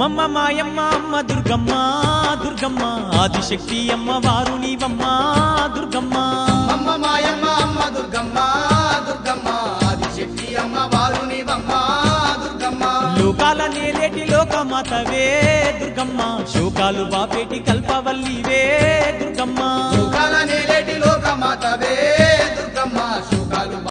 అమ్మమ్మ మాయమ్మ అమ్మ దుర్గమ్మ దుర్గమ్మ ఆదిశక్తి అమ్మ వారు నీవమ్మ దుర్గమ్మ అమ్మ మాయమ్మ అమ్మ దుర్గమ్మ దుర్గమ్మ ఆదిశక్తి అమ్మ వారు నీవమ్మ దుర్గమ్మ లోకాల నేలేటి లోకమాతవే దుర్గమ్మ శోకాలు బాపేటి కల్పవల్లివే దుర్గమ్మ లోకాల నేలేటి